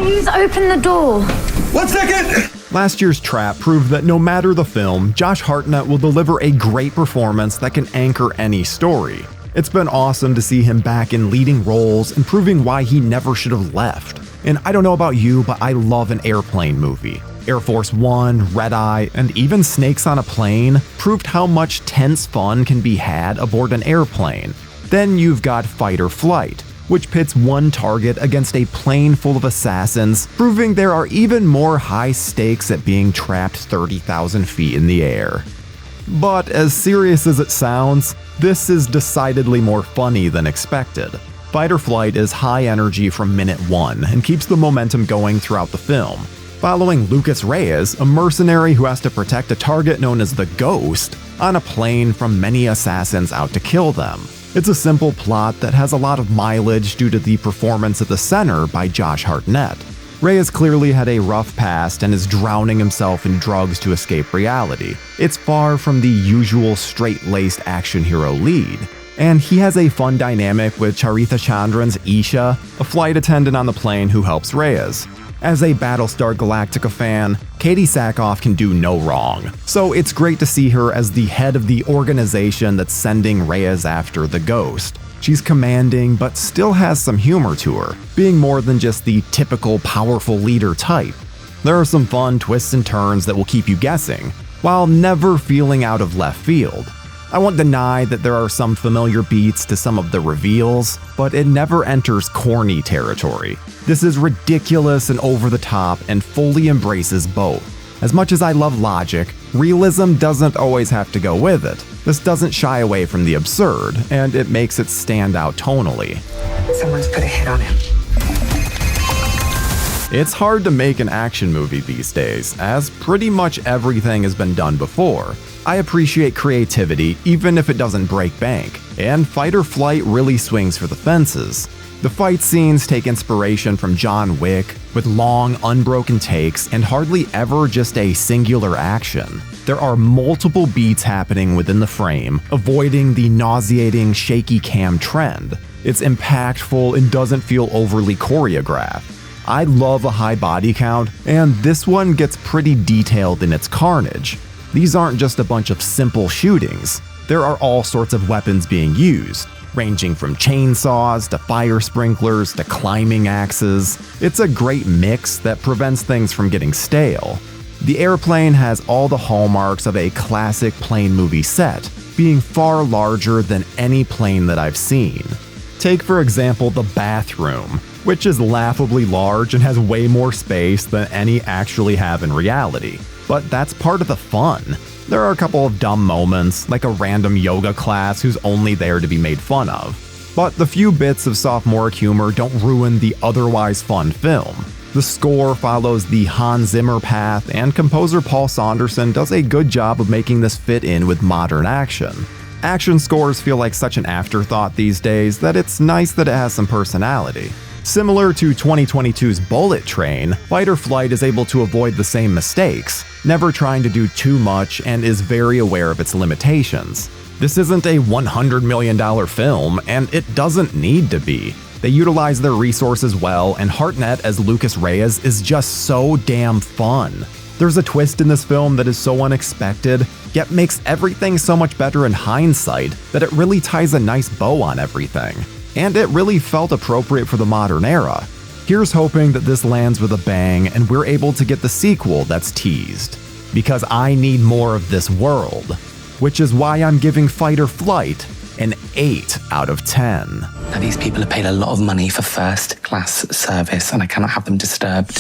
Please open the door. 1 second! Last year's Trap proved that no matter the film, Josh Hartnett will deliver a great performance that can anchor any story. It's been awesome to see him back in leading roles and proving why he never should have left. And I don't know about you, but I love an airplane movie. Air Force One, Red Eye, and even Snakes on a Plane proved how much tense fun can be had aboard an airplane. Then you've got Fight or Flight, which pits one target against a plane full of assassins, proving there are even more high stakes at being trapped 30,000 feet in the air. But as serious as it sounds, this is decidedly more funny than expected. Fight or Flight is high energy from minute one and keeps the momentum going throughout the film. Following Lucas Reyes, a mercenary who has to protect a target known as the Ghost, on a plane from many assassins out to kill them. It's a simple plot that has a lot of mileage due to the performance at the center by Josh Hartnett. Reyes clearly had a rough past and is drowning himself in drugs to escape reality. It's far from the usual straight-laced action hero lead. And he has a fun dynamic with Charitha Chandran's Isha, a flight attendant on the plane who helps Reyes. As a Battlestar Galactica fan, Katie Sackhoff can do no wrong, so it's great to see her as the head of the organization that's sending Reyes after the Ghost. She's commanding, but still has some humor to her, being more than just the typical powerful leader type. There are some fun twists and turns that will keep you guessing, while never feeling out of left field. I won't deny that there are some familiar beats to some of the reveals, but it never enters corny territory. This is ridiculous and over the top and fully embraces both. As much as I love logic, realism doesn't always have to go with it. This doesn't shy away from the absurd, and it makes it stand out tonally. Someone's put a hit on him. It's hard to make an action movie these days, as pretty much everything has been done before. I appreciate creativity, even if it doesn't break bank, and Fight or Flight really swings for the fences. The fight scenes take inspiration from John Wick, with long, unbroken takes and hardly ever just a singular action. There are multiple beats happening within the frame, avoiding the nauseating shaky cam trend. It's impactful and doesn't feel overly choreographed. I love a high body count, and this one gets pretty detailed in its carnage. These aren't just a bunch of simple shootings. There are all sorts of weapons being used, ranging from chainsaws to fire sprinklers to climbing axes. It's a great mix that prevents things from getting stale. The airplane has all the hallmarks of a classic plane movie set, being far larger than any plane that I've seen. Take for example the bathroom, which is laughably large and has way more space than any actually have in reality. But that's part of the fun. There are a couple of dumb moments, like a random yoga class who's only there to be made fun of. But the few bits of sophomoric humor don't ruin the otherwise fun film. The score follows the Hans Zimmer path, and composer Paul Saunderson does a good job of making this fit in with modern action. Action scores feel like such an afterthought these days that it's nice that it has some personality. Similar to 2022's Bullet Train, Fight or Flight is able to avoid the same mistakes, never trying to do too much and is very aware of its limitations. This isn't a $100 million film, and it doesn't need to be. They utilize their resources well, and Hartnett as Lucas Reyes is just so damn fun. There's a twist in this film that is so unexpected, yet makes everything so much better in hindsight that it really ties a nice bow on everything. And it really felt appropriate for the modern era. Here's hoping that this lands with a bang and we're able to get the sequel that's teased. Because I need more of this world. Which is why I'm giving Fight or Flight an 8 out of 10. Now, these people are paid a lot of money for first-class service, and I cannot have them disturbed.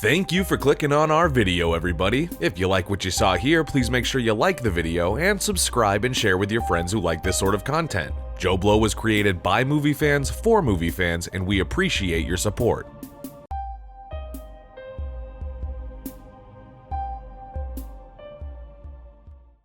Thank you for clicking on our video, everybody. If you like what you saw here, please make sure you like the video and subscribe and share with your friends who like this sort of content. JoBlo was created by movie fans for movie fans, and we appreciate your support.